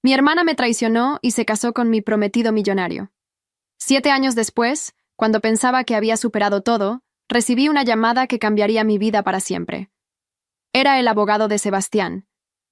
Mi hermana me traicionó y se casó con mi prometido millonario. 7 años después, cuando pensaba que había superado todo, recibí una llamada que cambiaría mi vida para siempre. Era el abogado de Sebastián,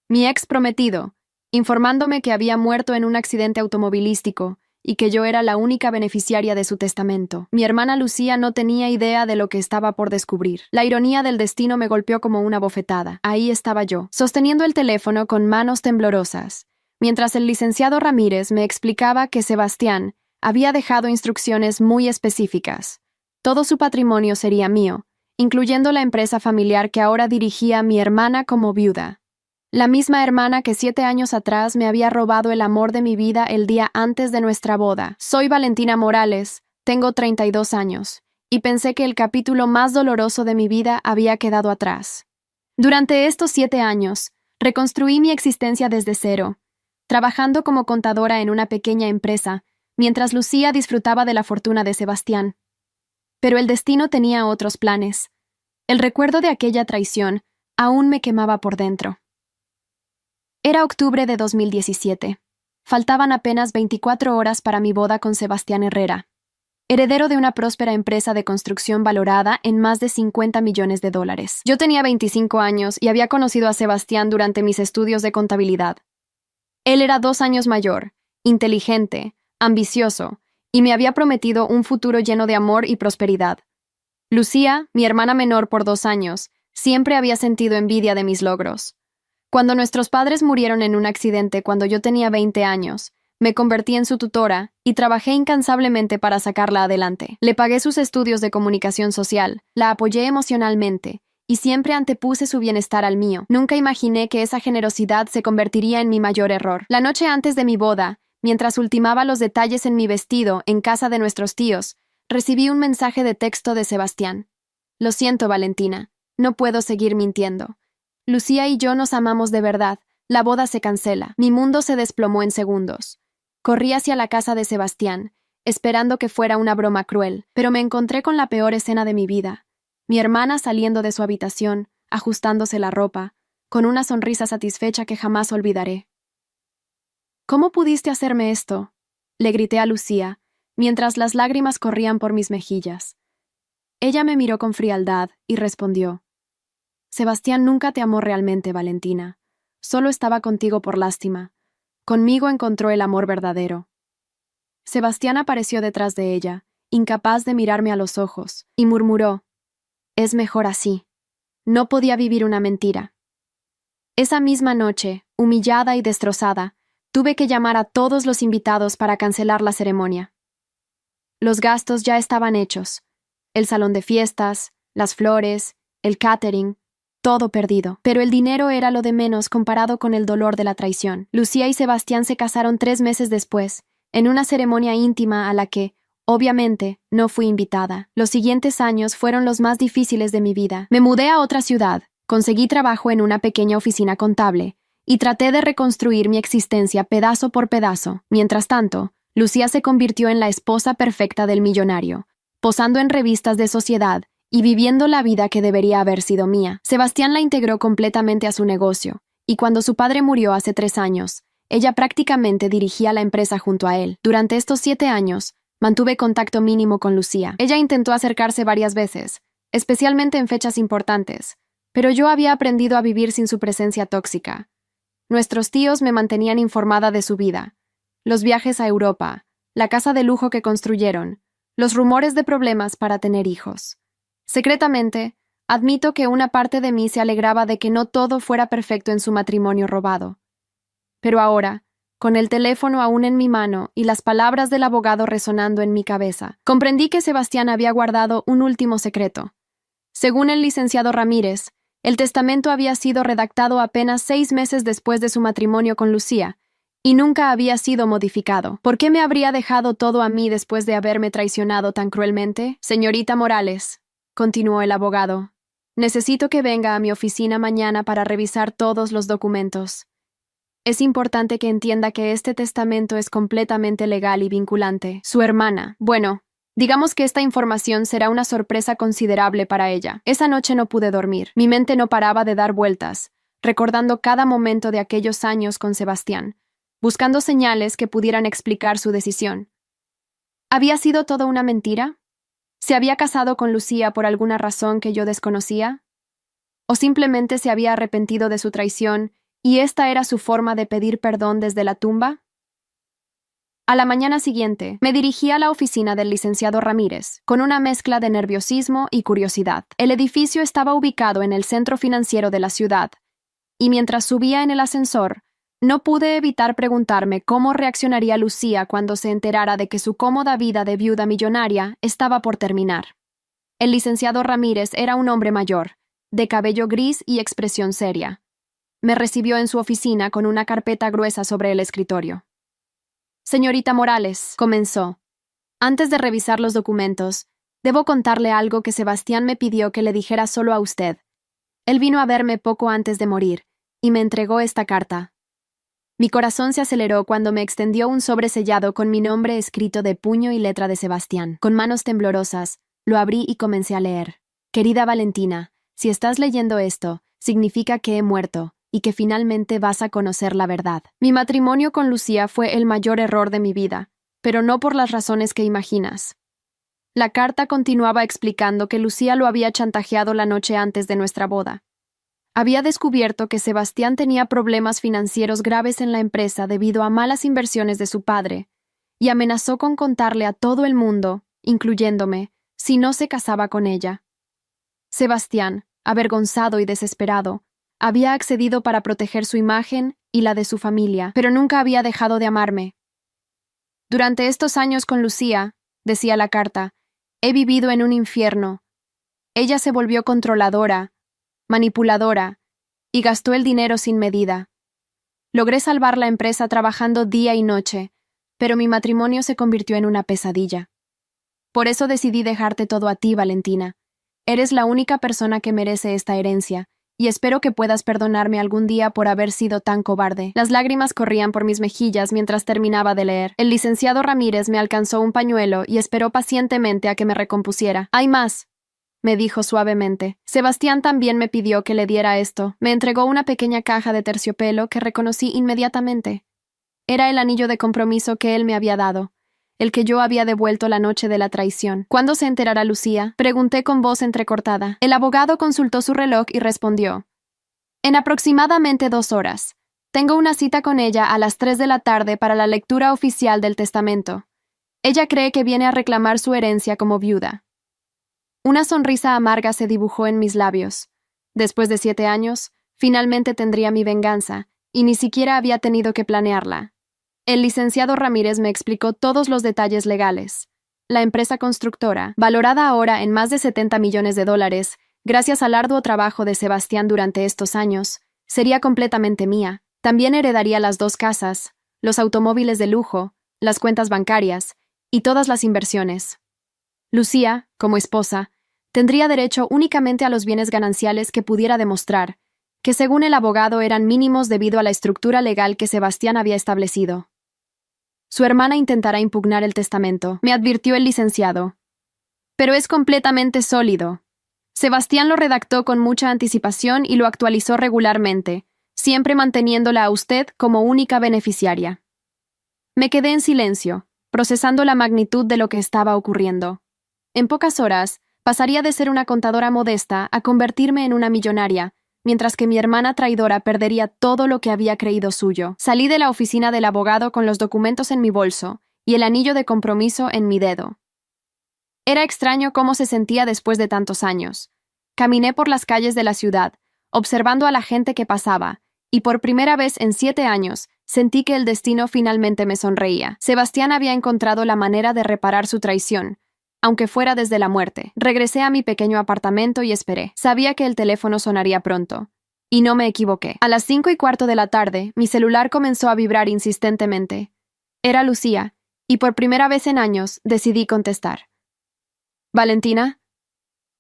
mi ex prometido, informándome que había muerto en un accidente automovilístico y que yo era la única beneficiaria de su testamento. Mi hermana Lucía no tenía idea de lo que estaba por descubrir. La ironía del destino me golpeó como una bofetada. Ahí estaba yo, sosteniendo el teléfono con manos temblorosas, mientras el licenciado Ramírez me explicaba que Sebastián había dejado instrucciones muy específicas. Todo su patrimonio sería mío, incluyendo la empresa familiar que ahora dirigía mi hermana como viuda. La misma hermana que 7 años atrás me había robado el amor de mi vida el día antes de nuestra boda. Soy Valentina Morales, tengo 32 años, y pensé que el capítulo más doloroso de mi vida había quedado atrás. Durante estos 7 años, reconstruí mi existencia desde cero, trabajando como contadora en una pequeña empresa, mientras Lucía disfrutaba de la fortuna de Sebastián. Pero el destino tenía otros planes. El recuerdo de aquella traición aún me quemaba por dentro. Era octubre de 2017. Faltaban apenas 24 horas para mi boda con Sebastián Herrera, heredero de una próspera empresa de construcción valorada en más de 50 millones de dólares. Yo tenía 25 años y había conocido a Sebastián durante mis estudios de contabilidad. Él era 2 años mayor, inteligente, ambicioso, y me había prometido un futuro lleno de amor y prosperidad. Lucía, mi hermana menor por 2 años, siempre había sentido envidia de mis logros. Cuando nuestros padres murieron en un accidente cuando yo tenía 20 años, me convertí en su tutora y trabajé incansablemente para sacarla adelante. Le pagué sus estudios de comunicación social, la apoyé emocionalmente y siempre antepuse su bienestar al mío. Nunca imaginé que esa generosidad se convertiría en mi mayor error. La noche antes de mi boda, mientras ultimaba los detalles en mi vestido en casa de nuestros tíos, recibí un mensaje de texto de Sebastián. Lo siento, Valentina, no puedo seguir mintiendo. Lucía y yo nos amamos de verdad. La boda se cancela. Mi mundo se desplomó en segundos. Corrí hacia la casa de Sebastián, esperando que fuera una broma cruel, pero me encontré con la peor escena de mi vida. Mi hermana saliendo de su habitación, ajustándose la ropa, con una sonrisa satisfecha que jamás olvidaré. ¿Cómo pudiste hacerme esto?, le grité a Lucía, mientras las lágrimas corrían por mis mejillas. Ella me miró con frialdad y respondió: Sebastián nunca te amó realmente, Valentina. Solo estaba contigo por lástima. Conmigo encontró el amor verdadero. Sebastián apareció detrás de ella, incapaz de mirarme a los ojos, y murmuró: Es mejor así. No podía vivir una mentira. Esa misma noche, humillada y destrozada, tuve que llamar a todos los invitados para cancelar la ceremonia. Los gastos ya estaban hechos. El salón de fiestas, las flores, el catering, todo perdido. Pero el dinero era lo de menos comparado con el dolor de la traición. Lucía y Sebastián se casaron 3 meses después, en una ceremonia íntima a la que, obviamente, no fui invitada. Los siguientes años fueron los más difíciles de mi vida. Me mudé a otra ciudad, conseguí trabajo en una pequeña oficina contable, y traté de reconstruir mi existencia pedazo por pedazo. Mientras tanto, Lucía se convirtió en la esposa perfecta del millonario, posando en revistas de sociedad y viviendo la vida que debería haber sido mía. Sebastián la integró completamente a su negocio, y cuando su padre murió hace 3 años, ella prácticamente dirigía la empresa junto a él. Durante estos 7 años, mantuve contacto mínimo con Lucía. Ella intentó acercarse varias veces, especialmente en fechas importantes, pero yo había aprendido a vivir sin su presencia tóxica. Nuestros tíos me mantenían informada de su vida, los viajes a Europa, la casa de lujo que construyeron, los rumores de problemas para tener hijos. Secretamente, admito que una parte de mí se alegraba de que no todo fuera perfecto en su matrimonio robado. Pero ahora, con el teléfono aún en mi mano y las palabras del abogado resonando en mi cabeza, comprendí que Sebastián había guardado un último secreto. Según el licenciado Ramírez, el testamento había sido redactado apenas 6 meses después de su matrimonio con Lucía, y nunca había sido modificado. ¿Por qué me habría dejado todo a mí después de haberme traicionado tan cruelmente? Señorita Morales, continuó el abogado, necesito que venga a mi oficina mañana para revisar todos los documentos. Es importante que entienda que este testamento es completamente legal y vinculante. Su hermana, bueno, digamos que esta información será una sorpresa considerable para ella. Esa noche no pude dormir. Mi mente no paraba de dar vueltas, recordando cada momento de aquellos años con Sebastián. buscando señales que pudieran explicar su decisión. ¿Había sido todo una mentira? ¿Se había casado con Lucía por alguna razón que yo desconocía? ¿O simplemente se había arrepentido de su traición y esta era su forma de pedir perdón desde la tumba? A la mañana siguiente, me dirigí a la oficina del licenciado Ramírez, con una mezcla de nerviosismo y curiosidad. El edificio estaba ubicado en el centro financiero de la ciudad, y mientras subía en el ascensor, no pude evitar preguntarme cómo reaccionaría Lucía cuando se enterara de que su cómoda vida de viuda millonaria estaba por terminar. El licenciado Ramírez era un hombre mayor, de cabello gris y expresión seria. Me recibió en su oficina con una carpeta gruesa sobre el escritorio. «Señorita Morales», comenzó. «Antes de revisar los documentos, debo contarle algo que Sebastián me pidió que le dijera solo a usted. Él vino a verme poco antes de morir, y me entregó esta carta». Mi corazón se aceleró cuando me extendió un sobre sellado con mi nombre escrito de puño y letra de Sebastián. Con manos temblorosas, lo abrí y comencé a leer. «Querida Valentina, si estás leyendo esto, significa que he muerto, y que finalmente vas a conocer la verdad. Mi matrimonio con Lucía fue el mayor error de mi vida, pero no por las razones que imaginas». La carta continuaba explicando que Lucía lo había chantajeado la noche antes de nuestra boda. Había descubierto que Sebastián tenía problemas financieros graves en la empresa debido a malas inversiones de su padre, y amenazó con contarle a todo el mundo, incluyéndome, si no se casaba con ella. Sebastián, avergonzado y desesperado, había accedido para proteger su imagen y la de su familia, pero nunca había dejado de amarme. «Durante estos años con Lucía», decía la carta, «he vivido en un infierno. Ella se volvió controladora, manipuladora, y gastó el dinero sin medida. Logré salvar la empresa trabajando día y noche, pero mi matrimonio se convirtió en una pesadilla. Por eso decidí dejarte todo a ti, Valentina. Eres la única persona que merece esta herencia, y espero que puedas perdonarme algún día por haber sido tan cobarde». Las lágrimas corrían por mis mejillas mientras terminaba de leer. El licenciado Ramírez me alcanzó un pañuelo y esperó pacientemente a que me recompusiera. «Hay más», me dijo suavemente. «Sebastián también me pidió que le diera esto». Me entregó una pequeña caja de terciopelo que reconocí inmediatamente. Era el anillo de compromiso que él me había dado, el que yo había devuelto la noche de la traición. «¿Cuándo se enterará Lucía?», pregunté con voz entrecortada. El abogado consultó su reloj y respondió: «En aproximadamente 2 horas. Tengo una cita con ella a las 3 de la tarde para la lectura oficial del testamento. Ella cree que viene a reclamar su herencia como viuda». Una sonrisa amarga se dibujó en mis labios. Después de 7 años, finalmente tendría mi venganza, y ni siquiera había tenido que planearla. El licenciado Ramírez me explicó todos los detalles legales. La empresa constructora, valorada ahora en más de $70 millones, gracias al arduo trabajo de Sebastián durante estos años, sería completamente mía. También heredaría las 2 casas, los automóviles de lujo, las cuentas bancarias y todas las inversiones. Lucía, como esposa, tendría derecho únicamente a los bienes gananciales que pudiera demostrar, que según el abogado eran mínimos debido a la estructura legal que Sebastián había establecido. «Su hermana intentará impugnar el testamento», me advirtió el licenciado. «Pero es completamente sólido. Sebastián lo redactó con mucha anticipación y lo actualizó regularmente, siempre manteniéndola a usted como única beneficiaria». Me quedé en silencio, procesando la magnitud de lo que estaba ocurriendo. En pocas horas, pasaría de ser una contadora modesta a convertirme en una millonaria, mientras que mi hermana traidora perdería todo lo que había creído suyo. Salí de la oficina del abogado con los documentos en mi bolso y el anillo de compromiso en mi dedo. Era extraño cómo se sentía después de tantos años. Caminé por las calles de la ciudad, observando a la gente que pasaba, y por primera vez en 7 años sentí que el destino finalmente me sonreía. Sebastián había encontrado la manera de reparar su traición, aunque fuera desde la muerte. Regresé a mi pequeño apartamento y esperé. Sabía que el teléfono sonaría pronto. Y no me equivoqué. A las 5:15 de la tarde, mi celular comenzó a vibrar insistentemente. Era Lucía, y por primera vez en años decidí contestar. «¿Valentina?»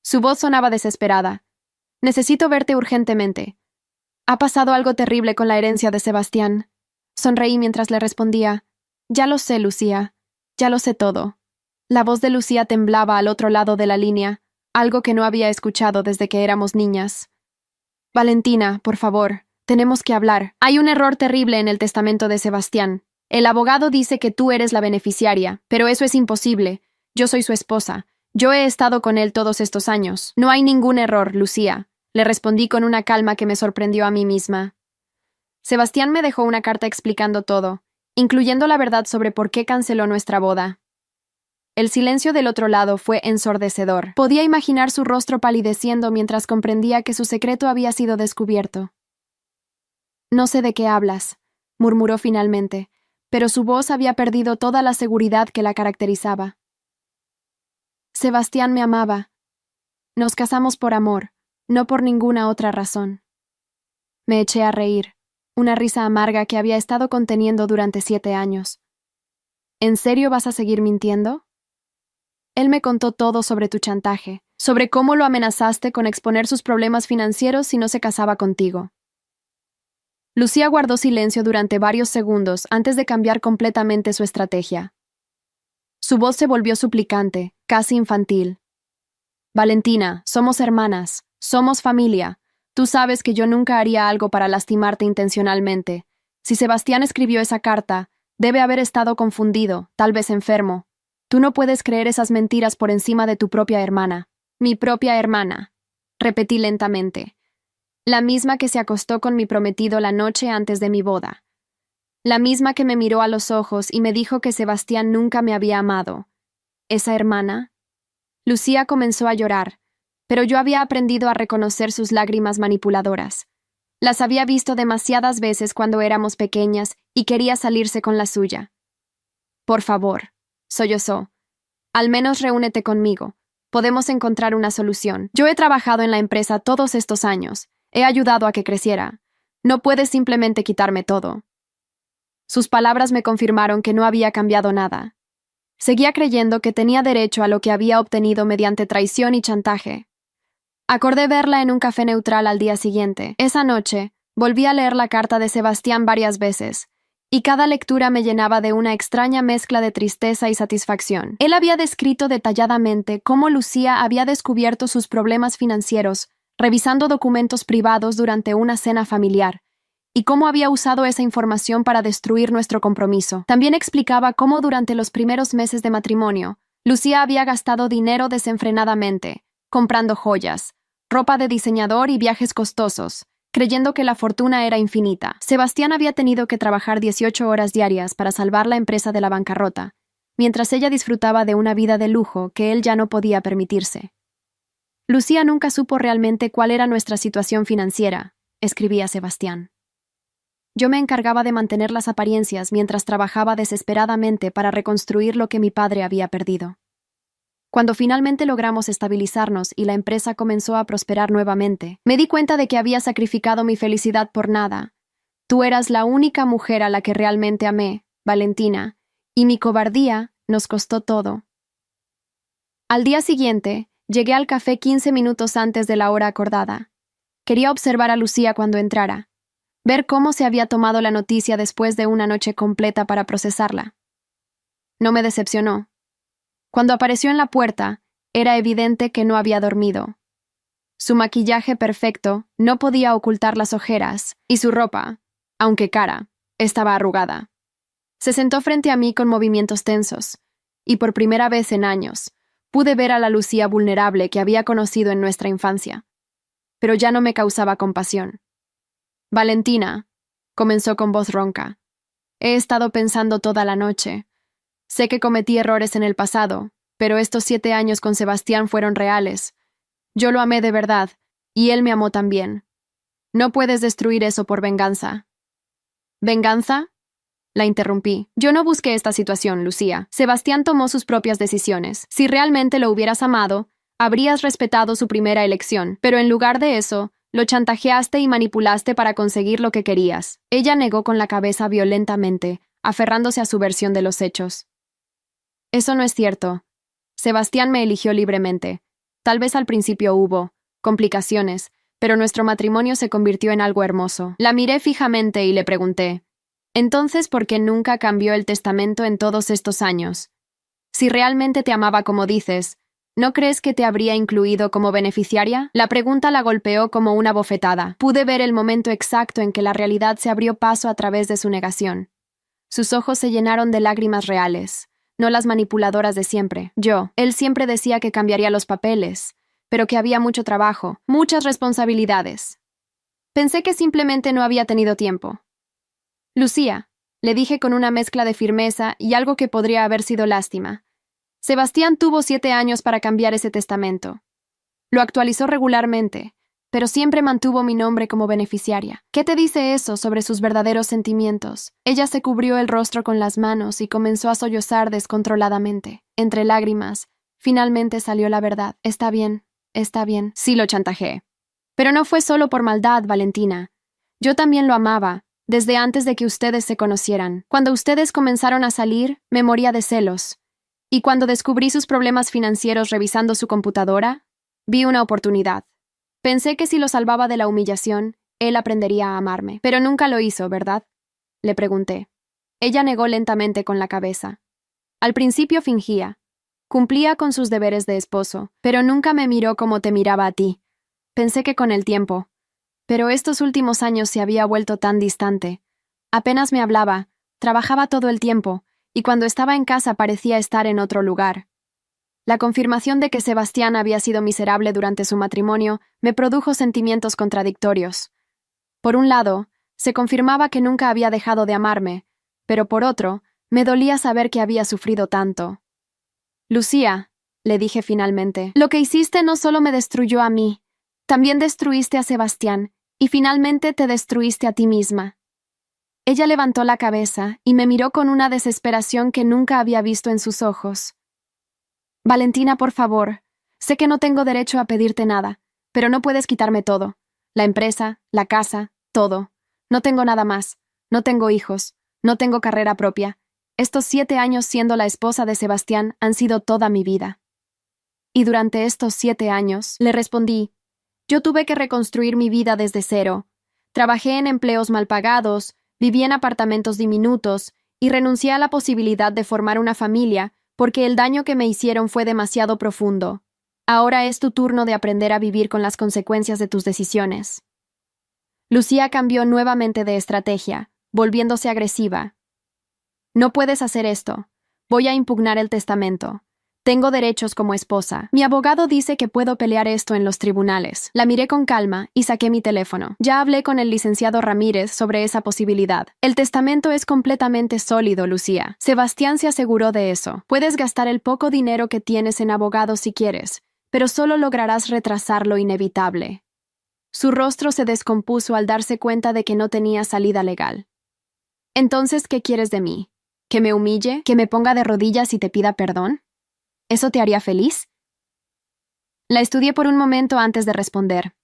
Su voz sonaba desesperada. «Necesito verte urgentemente. Ha pasado algo terrible con la herencia de Sebastián». Sonreí mientras le respondía. «Ya lo sé, Lucía. Ya lo sé todo». La voz de Lucía temblaba al otro lado de la línea, algo que no había escuchado desde que éramos niñas. «Valentina, por favor, Tenemos que hablar. Hay un error terrible en el testamento de Sebastián. El abogado dice que tú eres la beneficiaria, pero eso es imposible. Yo soy su esposa. Yo he estado con él todos estos años. No hay ningún error, Lucía. Le respondí con una calma que me sorprendió a mí misma. Sebastián me dejó una carta explicando todo, incluyendo la verdad sobre por qué canceló nuestra boda. El silencio del otro lado fue ensordecedor. Podía imaginar su rostro palideciendo mientras comprendía que su secreto había sido descubierto. No sé de qué hablas, murmuró finalmente, pero su voz había perdido toda la seguridad que la caracterizaba. Sebastián me amaba. Nos casamos por amor, no por ninguna otra razón. Me eché a reír, una risa amarga que había estado conteniendo durante 7 años. ¿En serio vas a seguir mintiendo? Él me contó todo sobre tu chantaje, sobre cómo lo amenazaste con exponer sus problemas financieros si no se casaba contigo. Lucía guardó silencio durante varios segundos antes de cambiar completamente su estrategia. Su voz se volvió suplicante, casi infantil. Valentina, somos hermanas, somos familia. Tú sabes que yo nunca haría algo para lastimarte intencionalmente. Si Sebastián escribió esa carta, debe haber estado confundido, tal vez enfermo. Tú no puedes creer esas mentiras por encima de tu propia hermana. Mi propia hermana, repetí lentamente. La misma que se acostó con mi prometido la noche antes de mi boda. La misma que me miró a los ojos y me dijo que Sebastián nunca me había amado. ¿Esa hermana? Lucía comenzó a llorar, pero yo había aprendido a reconocer sus lágrimas manipuladoras. Las había visto demasiadas veces cuando éramos pequeñas y quería salirse con la suya. Por favor, sollozó. Al menos reúnete conmigo. Podemos encontrar una solución. Yo he trabajado en la empresa todos estos años. He ayudado a que creciera. No puedes simplemente quitarme todo. Sus palabras me confirmaron que no había cambiado nada. Seguía creyendo que tenía derecho a lo que había obtenido mediante traición y chantaje. Acordé verla en un café neutral al día siguiente. Esa noche, volví a leer la carta de Sebastián varias veces, y cada lectura me llenaba de una extraña mezcla de tristeza y satisfacción. Él había descrito detalladamente cómo Lucía había descubierto sus problemas financieros, revisando documentos privados durante una cena familiar, y cómo había usado esa información para destruir nuestro compromiso. También explicaba cómo durante los primeros meses de matrimonio, Lucía había gastado dinero desenfrenadamente, comprando joyas, ropa de diseñador y viajes costosos, creyendo que la fortuna era infinita. Sebastián había tenido que trabajar 18 horas diarias para salvar la empresa de la bancarrota, mientras ella disfrutaba de una vida de lujo que él ya no podía permitirse. Lucía nunca supo realmente cuál era nuestra situación financiera, escribía Sebastián. Yo me encargaba de mantener las apariencias mientras trabajaba desesperadamente para reconstruir lo que mi padre había perdido. Cuando finalmente logramos estabilizarnos y la empresa comenzó a prosperar nuevamente, me di cuenta de que había sacrificado mi felicidad por nada. Tú eras la única mujer a la que realmente amé, Valentina, y mi cobardía nos costó todo. Al día siguiente, llegué al café 15 minutos antes de la hora acordada. Quería observar a Lucía cuando entrara, ver cómo se había tomado la noticia después de una noche completa para procesarla. No me decepcionó. Cuando apareció en la puerta, era evidente que no había dormido. Su maquillaje perfecto no podía ocultar las ojeras, y su ropa, aunque cara, estaba arrugada. Se sentó frente a mí con movimientos tensos, y por primera vez en años, pude ver a la Lucía vulnerable que había conocido en nuestra infancia. Pero ya no me causaba compasión. Valentina, comenzó con voz ronca. He estado pensando toda la noche. Sé que cometí errores en el pasado, pero estos 7 años con Sebastián fueron reales. Yo lo amé de verdad, y él me amó también. No puedes destruir eso por venganza. ¿Venganza? La interrumpí. Yo no busqué esta situación, Lucía. Sebastián tomó sus propias decisiones. Si realmente lo hubieras amado, habrías respetado su primera elección, pero en lugar de eso, lo chantajeaste y manipulaste para conseguir lo que querías. Ella negó con la cabeza violentamente, aferrándose a su versión de los hechos. Eso no es cierto. Sebastián me eligió libremente. Tal vez al principio hubo complicaciones, pero nuestro matrimonio se convirtió en algo hermoso. La miré fijamente y le pregunté, ¿entonces por qué nunca cambió el testamento en todos estos años? Si realmente te amaba como dices, ¿No crees que te habría incluido como beneficiaria? La pregunta la golpeó como una bofetada. Pude ver el momento exacto en que la realidad se abrió paso a través de su negación. Sus ojos se llenaron de lágrimas reales, no las manipuladoras de siempre. Él siempre decía que cambiaría los papeles, pero que había mucho trabajo, muchas responsabilidades. Pensé que simplemente no había tenido tiempo. Lucía, le dije con una mezcla de firmeza y algo que podría haber sido lástima. Sebastián tuvo 7 años para cambiar ese testamento. Lo actualizó regularmente, pero siempre mantuvo mi nombre como beneficiaria. ¿Qué te dice eso sobre sus verdaderos sentimientos? Ella se cubrió el rostro con las manos y comenzó a sollozar descontroladamente. Entre lágrimas, finalmente salió la verdad. Está bien. Sí lo chantajeé. Pero no fue solo por maldad, Valentina. Yo también lo amaba, desde antes de que ustedes se conocieran. Cuando ustedes comenzaron a salir, me moría de celos. Y cuando descubrí sus problemas financieros revisando su computadora, vi una oportunidad. Pensé que si lo salvaba de la humillación, él aprendería a amarme. Pero nunca lo hizo, ¿verdad? Le pregunté. Ella negó lentamente con la cabeza. Al principio fingía. Cumplía con sus deberes de esposo, pero nunca me miró como te miraba a ti. Pensé que con el tiempo. Pero estos últimos años se había vuelto tan distante. Apenas me hablaba, trabajaba todo el tiempo, y cuando estaba en casa parecía estar en otro lugar. La confirmación de que Sebastián había sido miserable durante su matrimonio me produjo sentimientos contradictorios. Por un lado, se confirmaba que nunca había dejado de amarme, pero por otro, me dolía saber que había sufrido tanto. Lucía, le dije finalmente, lo que hiciste no solo me destruyó a mí, también destruiste a Sebastián, y finalmente te destruiste a ti misma. Ella levantó la cabeza y me miró con una desesperación que nunca había visto en sus ojos. Valentina, por favor, sé que no tengo derecho a pedirte nada, pero no puedes quitarme todo. La empresa, la casa, todo. No tengo nada más. No tengo hijos. No tengo carrera propia. Estos 7 años siendo la esposa de Sebastián han sido toda mi vida. Y durante estos 7 años, le respondí, yo tuve que reconstruir mi vida desde cero. Trabajé en empleos mal pagados, viví en apartamentos diminutos y renuncié a la posibilidad de formar una familia porque el daño que me hicieron fue demasiado profundo. Ahora es tu turno de aprender a vivir con las consecuencias de tus decisiones. Lucía cambió nuevamente de estrategia, volviéndose agresiva. No puedes hacer esto. Voy a impugnar el testamento. Tengo derechos como esposa. Mi abogado dice que puedo pelear esto en los tribunales. La miré con calma y saqué mi teléfono. Ya hablé con el licenciado Ramírez sobre esa posibilidad. El testamento es completamente sólido, Lucía. Sebastián se aseguró de eso. Puedes gastar el poco dinero que tienes en abogados si quieres, pero solo lograrás retrasar lo inevitable. Su rostro se descompuso al darse cuenta de que no tenía salida legal. Entonces, ¿qué quieres de mí? ¿Que me humille? ¿Que me ponga de rodillas y te pida perdón? ¿Eso te haría feliz? La estudié por un momento antes de responder.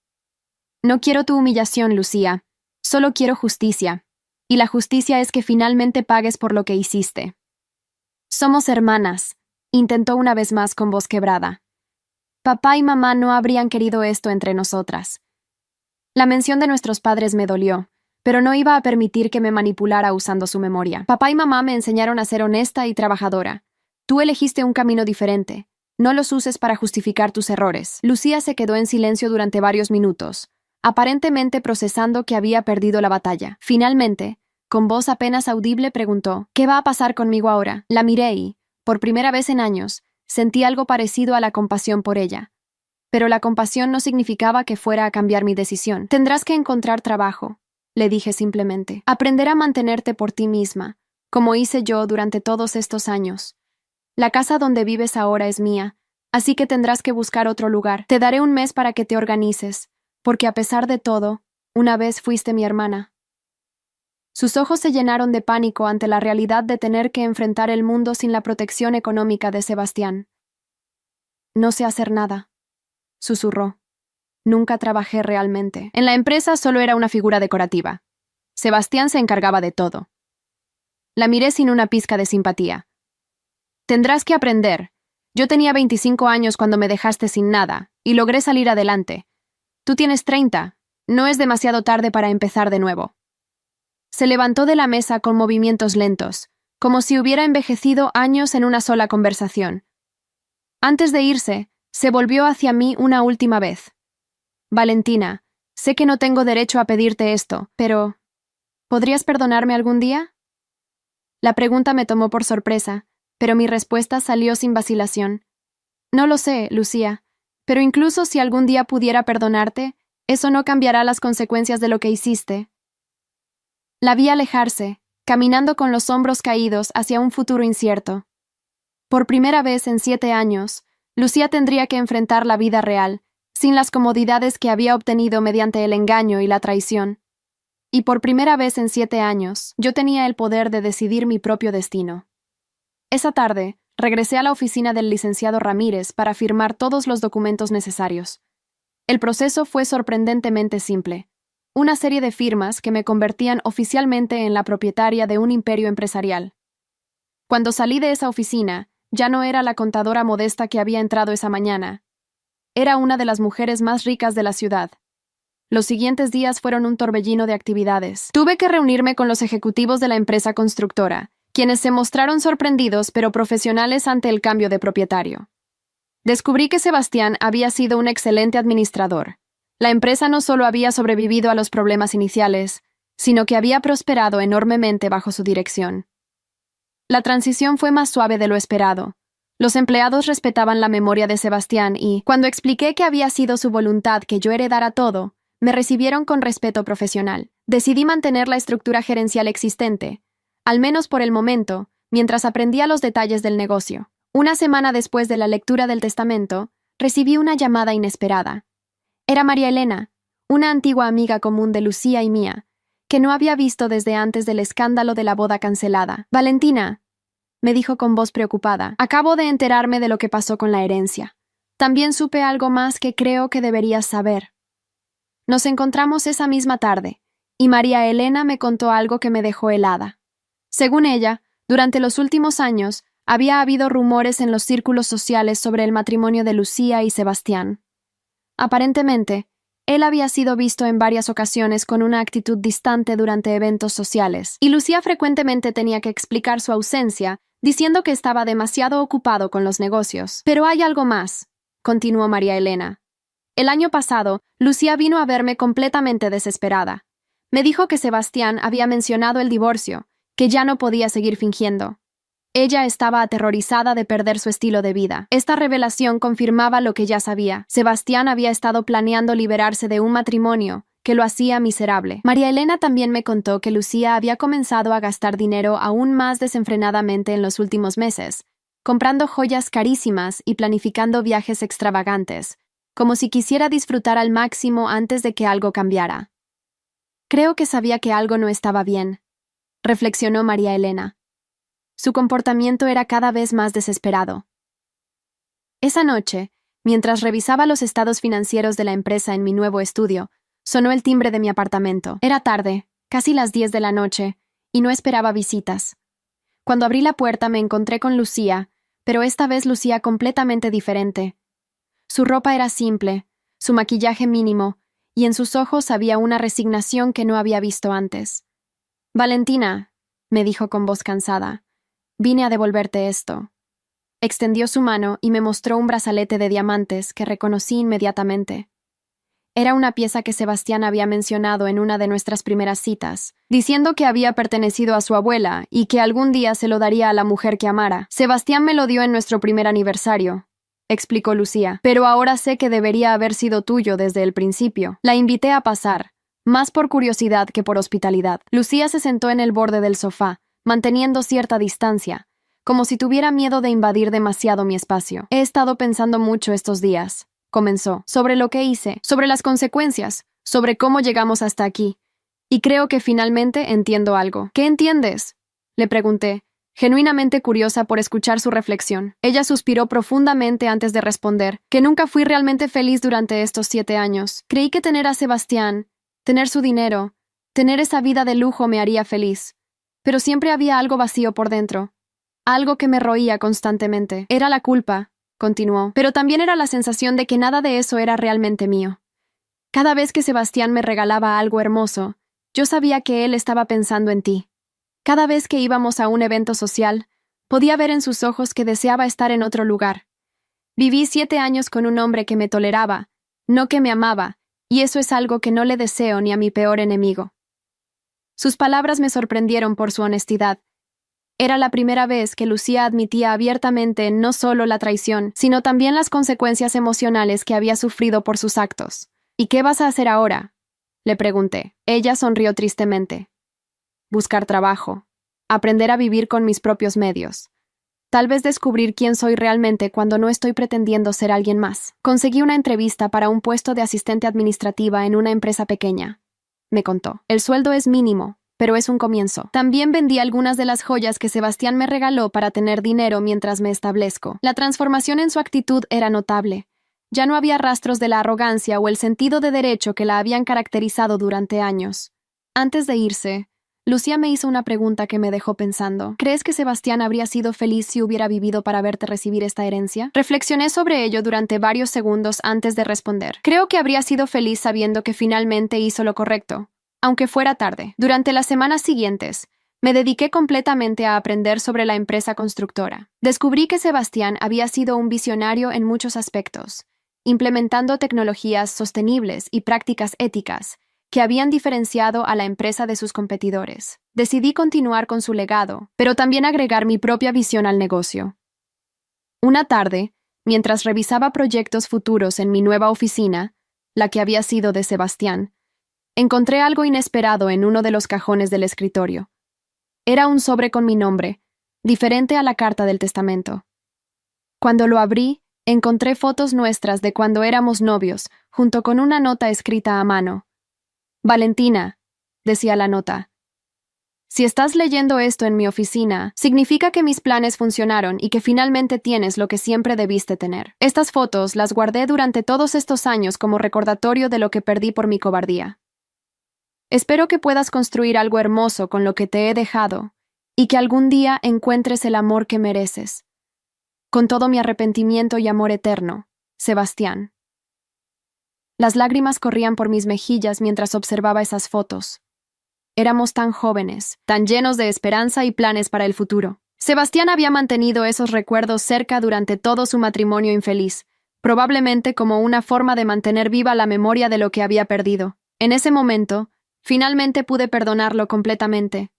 No quiero tu humillación, Lucía. Solo quiero justicia. Y la justicia es que finalmente pagues por lo que hiciste. Somos hermanas, intentó una vez más con voz quebrada. Papá y mamá no habrían querido esto entre nosotras. La mención de nuestros padres me dolió, pero no iba a permitir que me manipulara usando su memoria. Papá y mamá me enseñaron a ser honesta y trabajadora. Tú elegiste un camino diferente. No los uses para justificar tus errores. Lucía se quedó en silencio durante varios minutos, aparentemente procesando que había perdido la batalla. Finalmente, con voz apenas audible preguntó, ¿qué va a pasar conmigo ahora? La miré y, por primera vez en años, sentí algo parecido a la compasión por ella. Pero la compasión no significaba que fuera a cambiar mi decisión. Tendrás que encontrar trabajo, le dije simplemente. Aprender a mantenerte por ti misma, como hice yo durante todos estos años. La casa donde vives ahora es mía, así que tendrás que buscar otro lugar. Te daré un mes para que te organices, porque a pesar de todo, una vez fuiste mi hermana. Sus ojos se llenaron de pánico ante la realidad de tener que enfrentar el mundo sin la protección económica de Sebastián. No sé hacer nada, susurró. Nunca trabajé realmente. En la empresa solo era una figura decorativa. Sebastián se encargaba de todo. La miré sin una pizca de simpatía. Tendrás que aprender. Yo tenía 25 años cuando me dejaste sin nada, y logré salir adelante. Tú tienes 30. No es demasiado tarde para empezar de nuevo. Se levantó de la mesa con movimientos lentos, como si hubiera envejecido años en una sola conversación. Antes de irse, Se volvió hacia mí una última vez. Valentina, sé que no tengo derecho a pedirte esto, pero ¿podrías perdonarme algún día? La pregunta me tomó por sorpresa, pero mi respuesta salió sin vacilación. No lo sé, Lucía, pero incluso si algún día pudiera perdonarte, eso no cambiará las consecuencias de lo que hiciste. La vi alejarse, caminando con los hombros caídos hacia un futuro incierto. Por primera vez en 7 años, Lucía tendría que enfrentar la vida real, sin las comodidades que había obtenido mediante el engaño y la traición. Y por primera vez en 7 años, yo tenía el poder de decidir mi propio destino. Esa tarde, regresé a la oficina del licenciado Ramírez para firmar todos los documentos necesarios. El proceso fue sorprendentemente simple. Una serie de firmas que me convertían oficialmente en la propietaria de un imperio empresarial. Cuando salí de esa oficina, ya no era la contadora modesta que había entrado esa mañana. Era una de las mujeres más ricas de la ciudad. Los siguientes días fueron un torbellino de actividades. Tuve que reunirme con los ejecutivos de la empresa constructora, quienes se mostraron sorprendidos pero profesionales ante el cambio de propietario. Descubrí que Sebastián había sido un excelente administrador. La empresa no solo había sobrevivido a los problemas iniciales, sino que había prosperado enormemente bajo su dirección. La transición fue más suave de lo esperado. Los empleados respetaban la memoria de Sebastián y, cuando expliqué que había sido su voluntad que yo heredara todo, me recibieron con respeto profesional. Decidí mantener la estructura gerencial existente, al menos por el momento, mientras aprendía los detalles del negocio. Una semana después de la lectura del testamento, recibí una llamada inesperada. Era María Elena, una antigua amiga común de Lucía y mía, que no había visto desde antes del escándalo de la boda cancelada. «Valentina», me dijo con voz preocupada, «acabo de enterarme de lo que pasó con la herencia. También supe algo más que creo que deberías saber». Nos encontramos esa misma tarde, y María Elena me contó algo que me dejó helada. Según ella, durante los últimos años, había habido rumores en los círculos sociales sobre el matrimonio de Lucía y Sebastián. Aparentemente, él había sido visto en varias ocasiones con una actitud distante durante eventos sociales, y Lucía frecuentemente tenía que explicar su ausencia, diciendo que estaba demasiado ocupado con los negocios. «Pero hay algo más», continuó María Elena. «El año pasado, Lucía vino a verme completamente desesperada. Me dijo que Sebastián había mencionado el divorcio, que ya no podía seguir fingiendo. Ella estaba aterrorizada de perder su estilo de vida. Esta revelación confirmaba lo que ya sabía. Sebastián había estado planeando liberarse de un matrimonio que lo hacía miserable. María Elena también me contó que Lucía había comenzado a gastar dinero aún más desenfrenadamente en los últimos meses, comprando joyas carísimas y planificando viajes extravagantes, como si quisiera disfrutar al máximo antes de que algo cambiara. «Creo que sabía que algo no estaba bien», reflexionó María Elena. Su comportamiento era cada vez más desesperado. Esa noche, mientras revisaba los estados financieros de la empresa en mi nuevo estudio, sonó el timbre de mi apartamento. Era tarde, casi las 10 de la noche, y no esperaba visitas. Cuando abrí la puerta me encontré con Lucía, pero esta vez lucía completamente diferente. Su ropa era simple, su maquillaje mínimo, y en sus ojos había una resignación que no había visto antes. «Valentina», me dijo con voz cansada, «vine a devolverte esto». Extendió su mano y me mostró un brazalete de diamantes que reconocí inmediatamente. Era una pieza que Sebastián había mencionado en una de nuestras primeras citas, diciendo que había pertenecido a su abuela y que algún día se lo daría a la mujer que amara. «Sebastián me lo dio en nuestro primer aniversario», explicó Lucía, «pero ahora sé que debería haber sido tuyo desde el principio». La invité a pasar, más por curiosidad que por hospitalidad. Lucía se sentó en el borde del sofá, manteniendo cierta distancia, como si tuviera miedo de invadir demasiado mi espacio. «He estado pensando mucho estos días», comenzó, «sobre lo que hice, sobre las consecuencias, sobre cómo llegamos hasta aquí. Y creo que finalmente entiendo algo». «¿Qué entiendes?», le pregunté, genuinamente curiosa por escuchar su reflexión. Ella suspiró profundamente antes de responder, «que nunca fui realmente feliz durante estos 7 años. Creí que tener a Sebastián, tener su dinero, tener esa vida de lujo me haría feliz. Pero siempre había algo vacío por dentro. Algo que me roía constantemente. Era la culpa», continuó, «pero también era la sensación de que nada de eso era realmente mío. Cada vez que Sebastián me regalaba algo hermoso, yo sabía que él estaba pensando en ti. Cada vez que íbamos a un evento social, podía ver en sus ojos que deseaba estar en otro lugar. Viví 7 años con un hombre que me toleraba, no que me amaba, y eso es algo que no le deseo ni a mi peor enemigo. Sus palabras me sorprendieron por su honestidad. Era la primera vez que Lucía admitía abiertamente no solo la traición, sino también las consecuencias emocionales que había sufrido por sus actos. ¿Y qué vas a hacer ahora?, le pregunté. Ella sonrió tristemente. Buscar trabajo. Aprender a vivir con mis propios medios. Tal vez descubrir quién soy realmente cuando no estoy pretendiendo ser alguien más. Conseguí una entrevista para un puesto de asistente administrativa en una empresa pequeña, me contó. El sueldo es mínimo, pero es un comienzo. También vendí algunas de las joyas que Sebastián me regaló para tener dinero mientras me establezco. La transformación en su actitud era notable. Ya no había rastros de la arrogancia o el sentido de derecho que la habían caracterizado durante años. Antes de irse, Lucía me hizo una pregunta que me dejó pensando. ¿Crees que Sebastián habría sido feliz si hubiera vivido para verte recibir esta herencia? Reflexioné sobre ello durante varios segundos antes de responder. Creo que habría sido feliz sabiendo que finalmente hizo lo correcto, aunque fuera tarde. Durante las semanas siguientes, me dediqué completamente a aprender sobre la empresa constructora. Descubrí que Sebastián había sido un visionario en muchos aspectos, implementando tecnologías sostenibles y prácticas éticas que habían diferenciado a la empresa de sus competidores. Decidí continuar con su legado, pero también agregar mi propia visión al negocio. Una tarde, mientras revisaba proyectos futuros en mi nueva oficina, la que había sido de Sebastián, encontré algo inesperado en uno de los cajones del escritorio. Era un sobre con mi nombre, diferente a la carta del testamento. Cuando lo abrí, encontré fotos nuestras de cuando éramos novios, junto con una nota escrita a mano. Valentina, decía la nota. Si estás leyendo esto en mi oficina, significa que mis planes funcionaron y que finalmente tienes lo que siempre debiste tener. Estas fotos las guardé durante todos estos años como recordatorio de lo que perdí por mi cobardía. Espero que puedas construir algo hermoso con lo que te he dejado y que algún día encuentres el amor que mereces. Con todo mi arrepentimiento y amor eterno, Sebastián. Las lágrimas corrían por mis mejillas mientras observaba esas fotos. Éramos tan jóvenes, tan llenos de esperanza y planes para el futuro. Sebastián había mantenido esos recuerdos cerca durante todo su matrimonio infeliz, probablemente como una forma de mantener viva la memoria de lo que había perdido. En ese momento, finalmente pude perdonarlo completamente.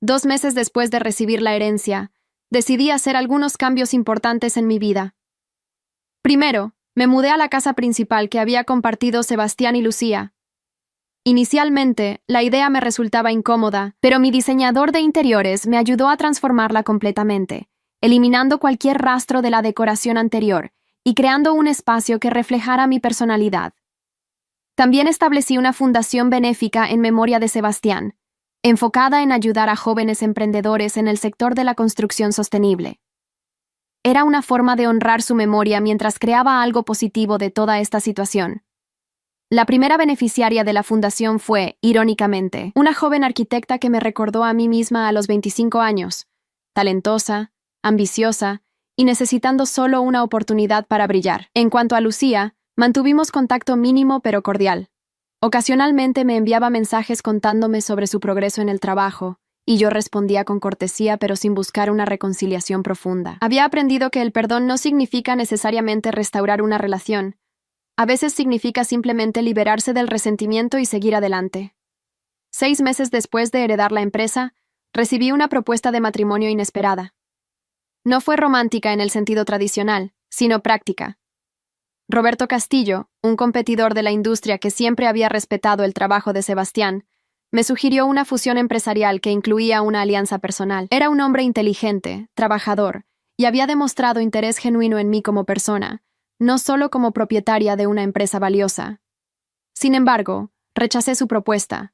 2 meses después de recibir la herencia, decidí hacer algunos cambios importantes en mi vida. Primero, me mudé a la casa principal que había compartido Sebastián y Lucía. Inicialmente, la idea me resultaba incómoda, pero mi diseñador de interiores me ayudó a transformarla completamente, eliminando cualquier rastro de la decoración anterior y creando un espacio que reflejara mi personalidad. También establecí una fundación benéfica en memoria de Sebastián, enfocada en ayudar a jóvenes emprendedores en el sector de la construcción sostenible. Era una forma de honrar su memoria mientras creaba algo positivo de toda esta situación. La primera beneficiaria de la fundación fue, irónicamente, una joven arquitecta que me recordó a mí misma a los 25 años, talentosa, ambiciosa y necesitando solo una oportunidad para brillar. En cuanto a Lucía, mantuvimos contacto mínimo pero cordial. Ocasionalmente me enviaba mensajes contándome sobre su progreso en el trabajo, y yo respondía con cortesía pero sin buscar una reconciliación profunda. Había aprendido que el perdón no significa necesariamente restaurar una relación. A veces significa simplemente liberarse del resentimiento y seguir adelante. 6 meses después de heredar la empresa, recibí una propuesta de matrimonio inesperada. No fue romántica en el sentido tradicional, sino práctica. Roberto Castillo, un competidor de la industria que siempre había respetado el trabajo de Sebastián, me sugirió una fusión empresarial que incluía una alianza personal. Era un hombre inteligente, trabajador, y había demostrado interés genuino en mí como persona, no solo como propietaria de una empresa valiosa. Sin embargo, rechacé su propuesta.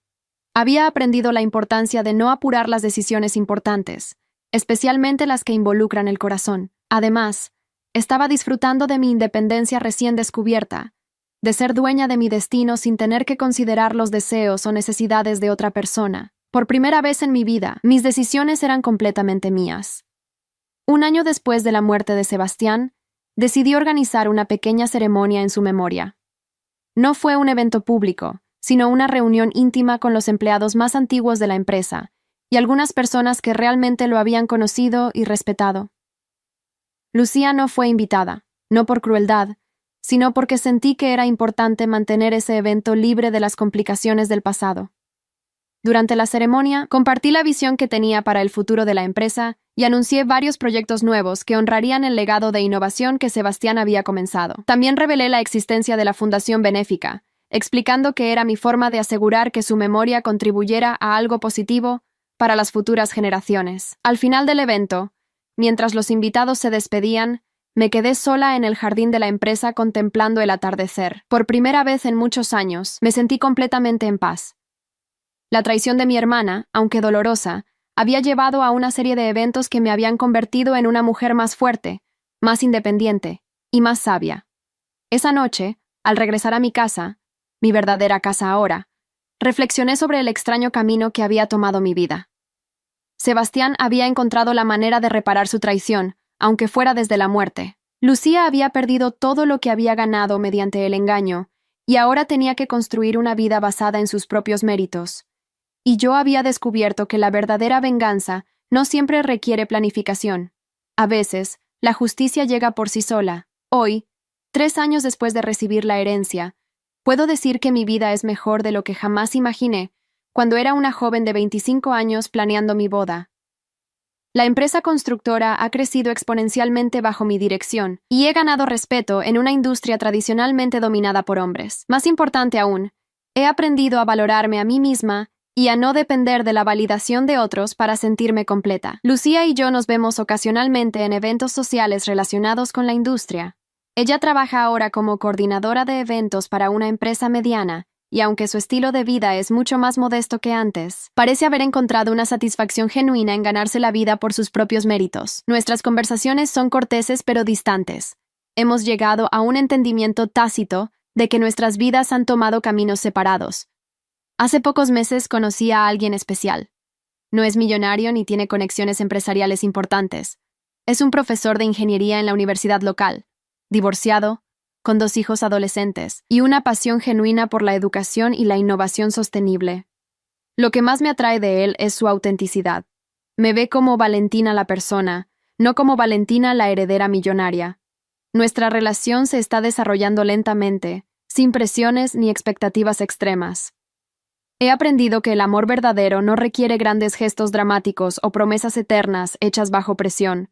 Había aprendido la importancia de no apurar las decisiones importantes, especialmente las que involucran el corazón. Además, estaba disfrutando de mi independencia recién descubierta, de ser dueña de mi destino sin tener que considerar los deseos o necesidades de otra persona. Por primera vez en mi vida, mis decisiones eran completamente mías. 1 año después de la muerte de Sebastián, decidí organizar una pequeña ceremonia en su memoria. No fue un evento público, sino una reunión íntima con los empleados más antiguos de la empresa y algunas personas que realmente lo habían conocido y respetado. Lucía no fue invitada, no por crueldad, sino porque sentí que era importante mantener ese evento libre de las complicaciones del pasado. Durante la ceremonia, compartí la visión que tenía para el futuro de la empresa y anuncié varios proyectos nuevos que honrarían el legado de innovación que Sebastián había comenzado. También revelé la existencia de la Fundación Benéfica, explicando que era mi forma de asegurar que su memoria contribuyera a algo positivo para las futuras generaciones. Al final del evento, mientras los invitados se despedían, me quedé sola en el jardín de la empresa contemplando el atardecer. Por primera vez en muchos años, me sentí completamente en paz. La traición de mi hermana, aunque dolorosa, había llevado a una serie de eventos que me habían convertido en una mujer más fuerte, más independiente y más sabia. Esa noche, al regresar a mi casa, mi verdadera casa ahora, reflexioné sobre el extraño camino que había tomado mi vida. Sebastián había encontrado la manera de reparar su traición, aunque fuera desde la muerte. Lucía había perdido todo lo que había ganado mediante el engaño, y ahora tenía que construir una vida basada en sus propios méritos. Y yo había descubierto que la verdadera venganza no siempre requiere planificación. A veces, la justicia llega por sí sola. Hoy, 3 años después de recibir la herencia, puedo decir que mi vida es mejor de lo que jamás imaginé cuando era una joven de 25 años planeando mi boda. La empresa constructora ha crecido exponencialmente bajo mi dirección y he ganado respeto en una industria tradicionalmente dominada por hombres. Más importante aún, he aprendido a valorarme a mí misma y a no depender de la validación de otros para sentirme completa. Lucía y yo nos vemos ocasionalmente en eventos sociales relacionados con la industria. Ella trabaja ahora como coordinadora de eventos para una empresa mediana, y aunque su estilo de vida es mucho más modesto que antes, parece haber encontrado una satisfacción genuina en ganarse la vida por sus propios méritos. Nuestras conversaciones son corteses pero distantes. Hemos llegado a un entendimiento tácito de que nuestras vidas han tomado caminos separados. Hace pocos meses conocí a alguien especial. No es millonario ni tiene conexiones empresariales importantes. Es un profesor de ingeniería en la universidad local, divorciado, con 2 hijos adolescentes y una pasión genuina por la educación y la innovación sostenible. Lo que más me atrae de él es su autenticidad. Me ve como Valentina la persona, no como Valentina la heredera millonaria. Nuestra relación se está desarrollando lentamente, sin presiones ni expectativas extremas. He aprendido que el amor verdadero no requiere grandes gestos dramáticos o promesas eternas hechas bajo presión.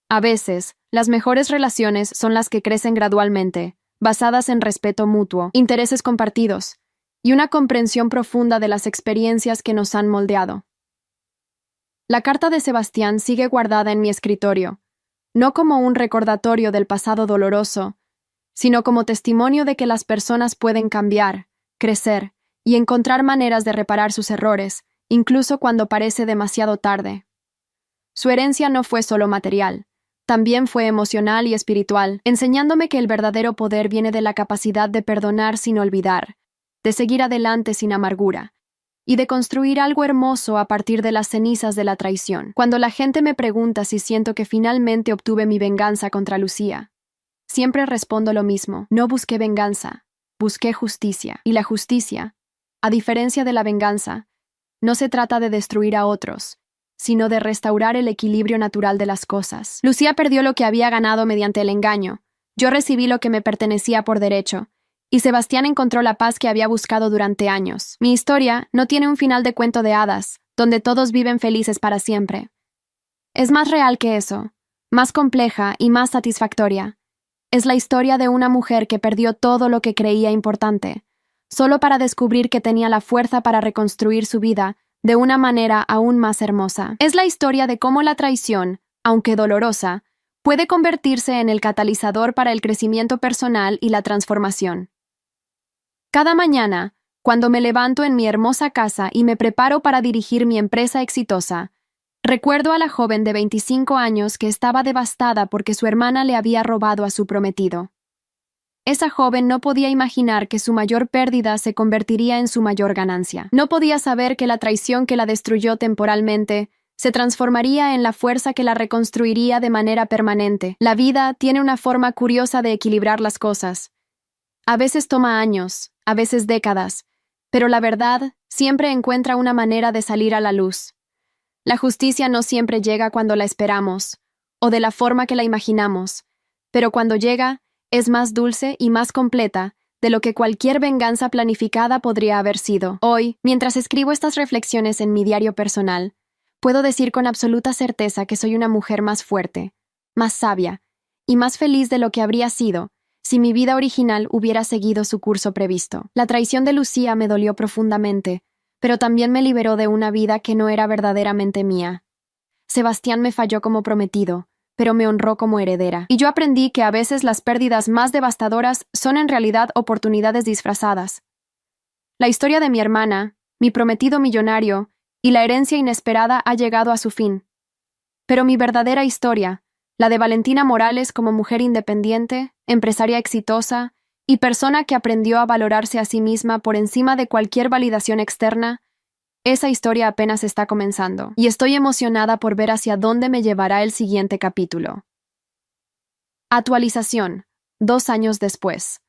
A veces, las mejores relaciones son las que crecen gradualmente, basadas en respeto mutuo, intereses compartidos y una comprensión profunda de las experiencias que nos han moldeado. La carta de Sebastián sigue guardada en mi escritorio, no como un recordatorio del pasado doloroso, sino como testimonio de que las personas pueden cambiar, crecer y encontrar maneras de reparar sus errores, incluso cuando parece demasiado tarde. Su herencia no fue solo material, también fue emocional y espiritual, enseñándome que el verdadero poder viene de la capacidad de perdonar sin olvidar, de seguir adelante sin amargura, y de construir algo hermoso a partir de las cenizas de la traición. Cuando la gente me pregunta si siento que finalmente obtuve mi venganza contra Lucía, siempre respondo lo mismo: no busqué venganza, busqué justicia. Y la justicia, a diferencia de la venganza, no se trata de destruir a otros, sino de restaurar el equilibrio natural de las cosas. Lucía perdió lo que había ganado mediante el engaño, yo recibí lo que me pertenecía por derecho, y Sebastián encontró la paz que había buscado durante años. Mi historia no tiene un final de cuento de hadas, donde todos viven felices para siempre. Es más real que eso, más compleja y más satisfactoria. Es la historia de una mujer que perdió todo lo que creía importante, solo para descubrir que tenía la fuerza para reconstruir su vida de una manera aún más hermosa. Es la historia de cómo la traición, aunque dolorosa, puede convertirse en el catalizador para el crecimiento personal y la transformación. Cada mañana, cuando me levanto en mi hermosa casa y me preparo para dirigir mi empresa exitosa, recuerdo a la joven de 25 años que estaba devastada porque su hermana le había robado a su prometido. Esa joven no podía imaginar que su mayor pérdida se convertiría en su mayor ganancia. No podía saber que la traición que la destruyó temporalmente se transformaría en la fuerza que la reconstruiría de manera permanente. La vida tiene una forma curiosa de equilibrar las cosas. A veces toma años, a veces décadas, pero la verdad siempre encuentra una manera de salir a la luz. La justicia no siempre llega cuando la esperamos, o de la forma que la imaginamos, pero cuando llega, es más dulce y más completa de lo que cualquier venganza planificada podría haber sido. Hoy, mientras escribo estas reflexiones en mi diario personal, puedo decir con absoluta certeza que soy una mujer más fuerte, más sabia y más feliz de lo que habría sido si mi vida original hubiera seguido su curso previsto. La traición de Lucía me dolió profundamente, pero también me liberó de una vida que no era verdaderamente mía. Sebastián me falló como prometido, pero me honró como heredera. Y yo aprendí que a veces las pérdidas más devastadoras son en realidad oportunidades disfrazadas. La historia de mi hermana, mi prometido millonario y la herencia inesperada ha llegado a su fin. Pero mi verdadera historia, la de Valentina Morales como mujer independiente, empresaria exitosa y persona que aprendió a valorarse a sí misma por encima de cualquier validación externa, esa historia apenas está comenzando, y estoy emocionada por ver hacia dónde me llevará el siguiente capítulo. Actualización. 2 años después.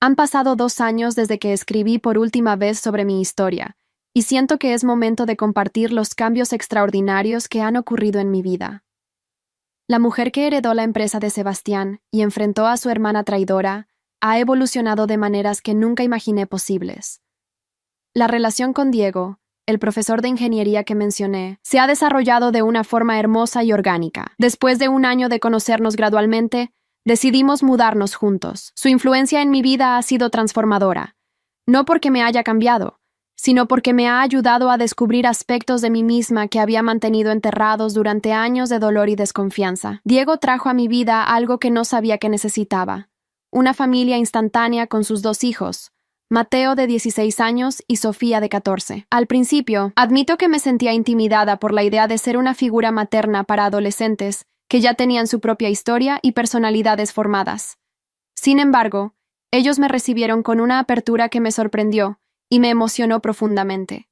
Han pasado 2 años desde que escribí por última vez sobre mi historia, y siento que es momento de compartir los cambios extraordinarios que han ocurrido en mi vida. La mujer que heredó la empresa de Sebastián y enfrentó a su hermana traidora ha evolucionado de maneras que nunca imaginé posibles. La relación con Diego, el profesor de ingeniería que mencioné, se ha desarrollado de una forma hermosa y orgánica. Después de 1 año de conocernos gradualmente, decidimos mudarnos juntos. Su influencia en mi vida ha sido transformadora, no porque me haya cambiado, sino porque me ha ayudado a descubrir aspectos de mí misma que había mantenido enterrados durante años de dolor y desconfianza. Diego trajo a mi vida algo que no sabía que necesitaba: una familia instantánea con sus 2 hijos, Mateo de 16 años y Sofía de 14. Al principio, admito que me sentía intimidada por la idea de ser una figura materna para adolescentes que ya tenían su propia historia y personalidades formadas. Sin embargo, ellos me recibieron con una apertura que me sorprendió y me emocionó profundamente.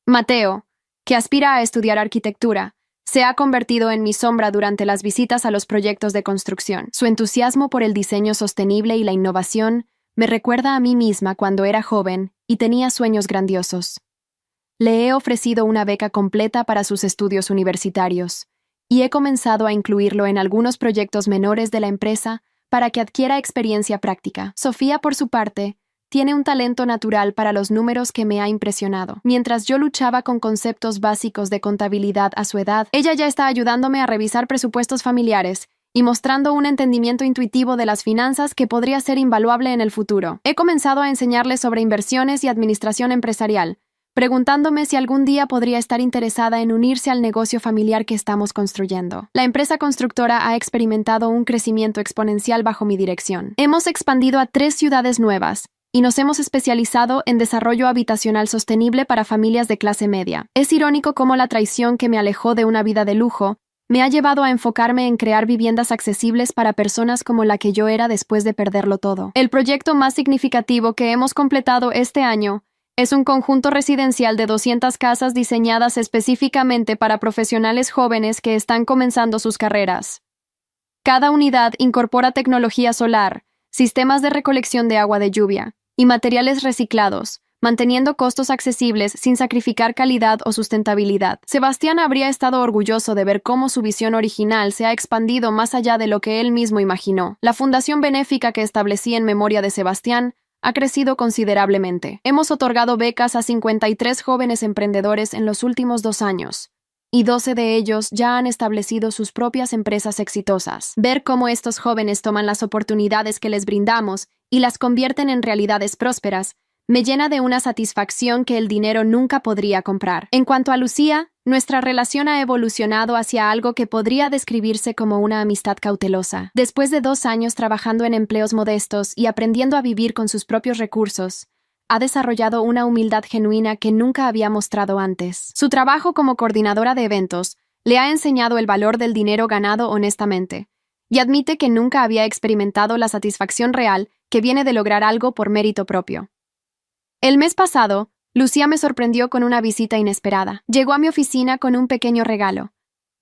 Mateo, que aspira a estudiar arquitectura, se ha convertido en mi sombra durante las visitas a los proyectos de construcción. Su entusiasmo por el diseño sostenible y la innovación me recuerda a mí misma cuando era joven y tenía sueños grandiosos. Le he ofrecido una beca completa para sus estudios universitarios y he comenzado a incluirlo en algunos proyectos menores de la empresa para que adquiera experiencia práctica. Sofía, por su parte, tiene un talento natural para los números que me ha impresionado. Mientras yo luchaba con conceptos básicos de contabilidad a su edad, ella ya está ayudándome a revisar presupuestos familiares y mostrando un entendimiento intuitivo de las finanzas que podría ser invaluable en el futuro. He comenzado a enseñarle sobre inversiones y administración empresarial, preguntándome si algún día podría estar interesada en unirse al negocio familiar que estamos construyendo. La empresa constructora ha experimentado un crecimiento exponencial bajo mi dirección. Hemos expandido a 3 ciudades nuevas y nos hemos especializado en desarrollo habitacional sostenible para familias de clase media. Es irónico cómo la traición que me alejó de una vida de lujo me ha llevado a enfocarme en crear viviendas accesibles para personas como la que yo era después de perderlo todo. El proyecto más significativo que hemos completado este año es un conjunto residencial de 200 casas diseñadas específicamente para profesionales jóvenes que están comenzando sus carreras. Cada unidad incorpora tecnología solar, sistemas de recolección de agua de lluvia y materiales reciclados, manteniendo costos accesibles sin sacrificar calidad o sustentabilidad. Sebastián habría estado orgulloso de ver cómo su visión original se ha expandido más allá de lo que él mismo imaginó. La fundación benéfica que establecí en memoria de Sebastián ha crecido considerablemente. Hemos otorgado becas a 53 jóvenes emprendedores en los últimos 2 años, y 12 de ellos ya han establecido sus propias empresas exitosas. Ver cómo estos jóvenes toman las oportunidades que les brindamos y las convierten en realidades prósperas me llena de una satisfacción que el dinero nunca podría comprar. En cuanto a Lucía, nuestra relación ha evolucionado hacia algo que podría describirse como una amistad cautelosa. Después de 2 años trabajando en empleos modestos y aprendiendo a vivir con sus propios recursos, ha desarrollado una humildad genuina que nunca había mostrado antes. Su trabajo como coordinadora de eventos le ha enseñado el valor del dinero ganado honestamente, y admite que nunca había experimentado la satisfacción real que viene de lograr algo por mérito propio. El mes pasado, Lucía me sorprendió con una visita inesperada. Llegó a mi oficina con un pequeño regalo: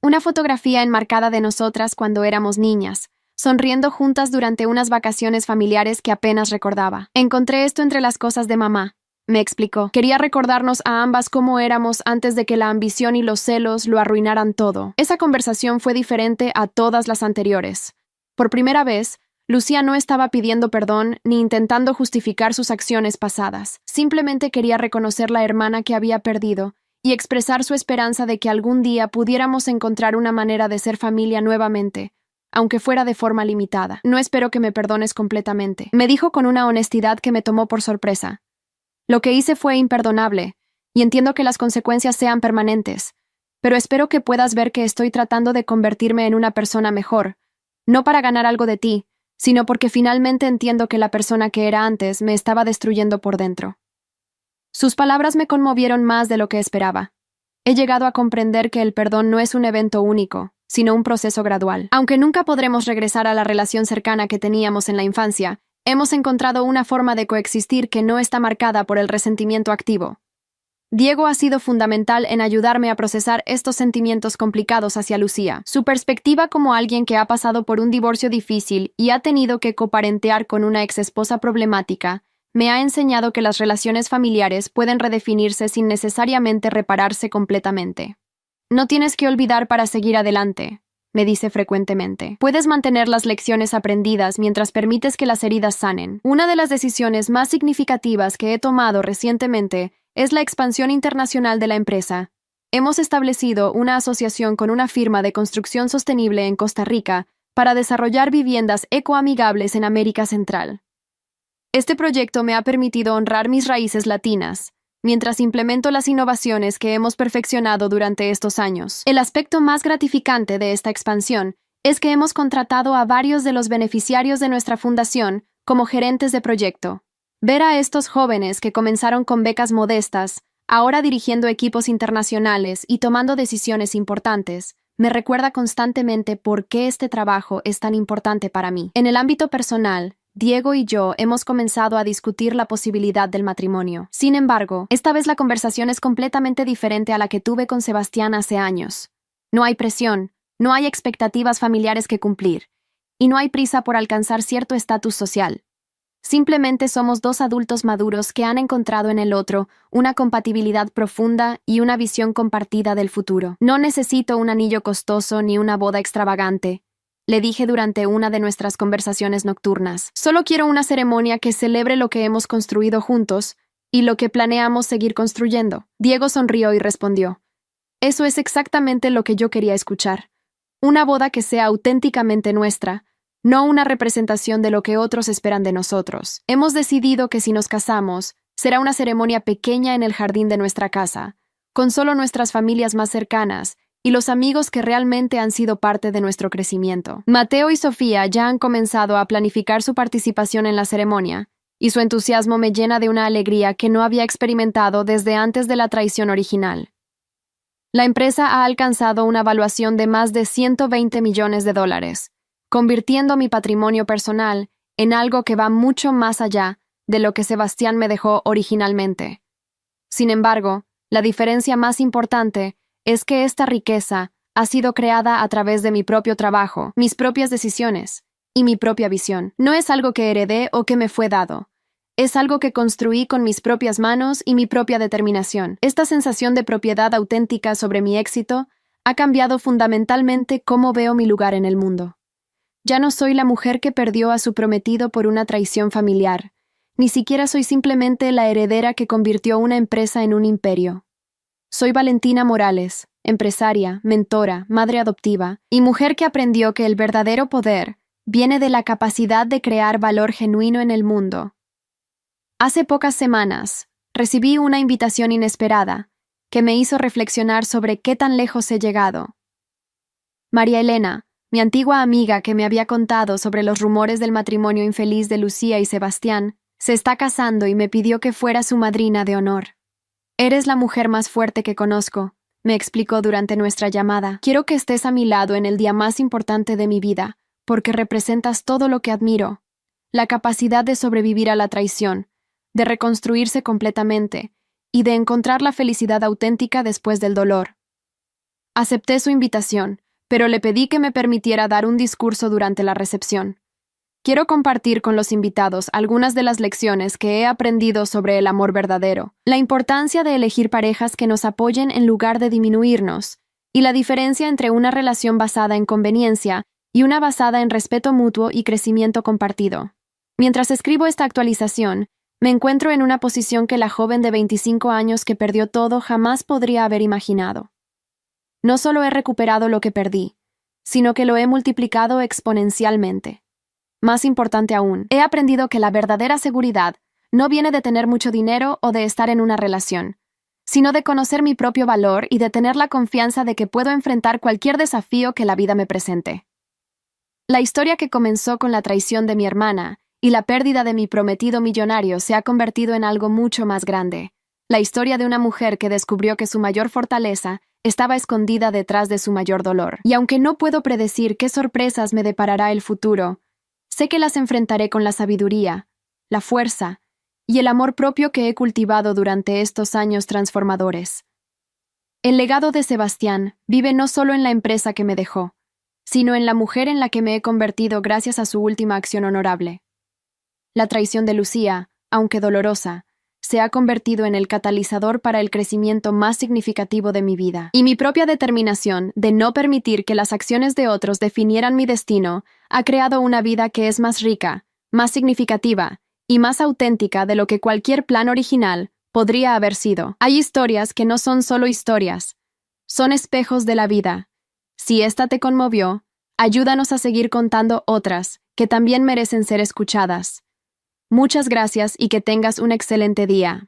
una fotografía enmarcada de nosotras cuando éramos niñas, sonriendo juntas durante unas vacaciones familiares que apenas recordaba. Encontré esto entre las cosas de mamá, me explicó. Quería recordarnos a ambas cómo éramos antes de que la ambición y los celos lo arruinaran todo. Esa conversación fue diferente a todas las anteriores. Por primera vez, Lucía no estaba pidiendo perdón ni intentando justificar sus acciones pasadas. Simplemente quería reconocer la hermana que había perdido y expresar su esperanza de que algún día pudiéramos encontrar una manera de ser familia nuevamente, aunque fuera de forma limitada. No espero que me perdones completamente, me dijo con una honestidad que me tomó por sorpresa. Lo que hice fue imperdonable, y entiendo que las consecuencias sean permanentes, pero espero que puedas ver que estoy tratando de convertirme en una persona mejor, no para ganar algo de ti, sino porque finalmente entiendo que la persona que era antes me estaba destruyendo por dentro. Sus palabras me conmovieron más de lo que esperaba. He llegado a comprender que el perdón no es un evento único, sino un proceso gradual. Aunque nunca podremos regresar a la relación cercana que teníamos en la infancia, hemos encontrado una forma de coexistir que no está marcada por el resentimiento activo. Diego ha sido fundamental en ayudarme a procesar estos sentimientos complicados hacia Lucía. Su perspectiva como alguien que ha pasado por un divorcio difícil y ha tenido que coparentear con una exesposa problemática, me ha enseñado que las relaciones familiares pueden redefinirse sin necesariamente repararse completamente. No tienes que olvidar para seguir adelante, me dice frecuentemente. Puedes mantener las lecciones aprendidas mientras permites que las heridas sanen. Una de las decisiones más significativas que he tomado recientemente es la expansión internacional de la empresa. Hemos establecido una asociación con una firma de construcción sostenible en Costa Rica para desarrollar viviendas ecoamigables en América Central. Este proyecto me ha permitido honrar mis raíces latinas, mientras implemento las innovaciones que hemos perfeccionado durante estos años. El aspecto más gratificante de esta expansión es que hemos contratado a varios de los beneficiarios de nuestra fundación como gerentes de proyecto. Ver a estos jóvenes que comenzaron con becas modestas, ahora dirigiendo equipos internacionales y tomando decisiones importantes, me recuerda constantemente por qué este trabajo es tan importante para mí. En el ámbito personal, Diego y yo hemos comenzado a discutir la posibilidad del matrimonio. Sin embargo, esta vez la conversación es completamente diferente a la que tuve con Sebastián hace años. No hay presión, no hay expectativas familiares que cumplir, y no hay prisa por alcanzar cierto estatus social. Simplemente somos dos adultos maduros que han encontrado en el otro una compatibilidad profunda y una visión compartida del futuro. No necesito un anillo costoso ni una boda extravagante, le dije durante una de nuestras conversaciones nocturnas. Solo quiero una ceremonia que celebre lo que hemos construido juntos y lo que planeamos seguir construyendo. Diego sonrió y respondió: eso es exactamente lo que yo quería escuchar. Una boda que sea auténticamente nuestra, no una representación de lo que otros esperan de nosotros. Hemos decidido que si nos casamos, será una ceremonia pequeña en el jardín de nuestra casa, con solo nuestras familias más cercanas y los amigos que realmente han sido parte de nuestro crecimiento. Mateo y Sofía ya han comenzado a planificar su participación en la ceremonia, y su entusiasmo me llena de una alegría que no había experimentado desde antes de la traición original. La empresa ha alcanzado una valuación de más de $120 millones, convirtiendo mi patrimonio personal en algo que va mucho más allá de lo que Sebastián me dejó originalmente. Sin embargo, la diferencia más importante es que esta riqueza ha sido creada a través de mi propio trabajo, mis propias decisiones y mi propia visión. No es algo que heredé o que me fue dado. Es algo que construí con mis propias manos y mi propia determinación. Esta sensación de propiedad auténtica sobre mi éxito ha cambiado fundamentalmente cómo veo mi lugar en el mundo. Ya no soy la mujer que perdió a su prometido por una traición familiar. Ni siquiera soy simplemente la heredera que convirtió una empresa en un imperio. Soy Valentina Morales, empresaria, mentora, madre adoptiva y mujer que aprendió que el verdadero poder viene de la capacidad de crear valor genuino en el mundo. Hace pocas semanas, recibí una invitación inesperada que me hizo reflexionar sobre qué tan lejos he llegado. María Elena, mi antigua amiga que me había contado sobre los rumores del matrimonio infeliz de Lucía y Sebastián, se está casando y me pidió que fuera su madrina de honor. Eres la mujer más fuerte que conozco, me explicó durante nuestra llamada. Quiero que estés a mi lado en el día más importante de mi vida, porque representas todo lo que admiro. La capacidad de sobrevivir a la traición, de reconstruirse completamente y de encontrar la felicidad auténtica después del dolor. Acepté su invitación, pero le pedí que me permitiera dar un discurso durante la recepción. quiero compartir con los invitados algunas de las lecciones que he aprendido sobre el amor verdadero, la importancia de elegir parejas que nos apoyen en lugar de disminuirnos, y la diferencia entre una relación basada en conveniencia y una basada en respeto mutuo y crecimiento compartido. Mientras escribo esta actualización, me encuentro en una posición que la joven de 25 años que perdió todo jamás podría haber imaginado. No solo he recuperado lo que perdí, sino que lo he multiplicado exponencialmente. Más importante aún, he aprendido que la verdadera seguridad no viene de tener mucho dinero o de estar en una relación, sino de conocer mi propio valor y de tener la confianza de que puedo enfrentar cualquier desafío que la vida me presente. La historia que comenzó con la traición de mi hermana y la pérdida de mi prometido millonario se ha convertido en algo mucho más grande. La historia de una mujer que descubrió que su mayor fortaleza estaba escondida detrás de su mayor dolor. Y aunque no puedo predecir qué sorpresas me deparará el futuro, sé que las enfrentaré con la sabiduría, la fuerza y el amor propio que he cultivado durante estos años transformadores. El legado de Sebastián vive no solo en la empresa que me dejó, sino en la mujer en la que me he convertido gracias a su última acción honorable. La traición de Lucía, aunque dolorosa, se ha convertido en el catalizador para el crecimiento más significativo de mi vida. Y mi propia determinación de no permitir que las acciones de otros definieran mi destino ha creado una vida que es más rica, más significativa y más auténtica de lo que cualquier plan original podría haber sido. Hay historias que no son solo historias, son espejos de la vida. Si esta te conmovió, ayúdanos a seguir contando otras que también merecen ser escuchadas. Muchas gracias y que tengas un excelente día.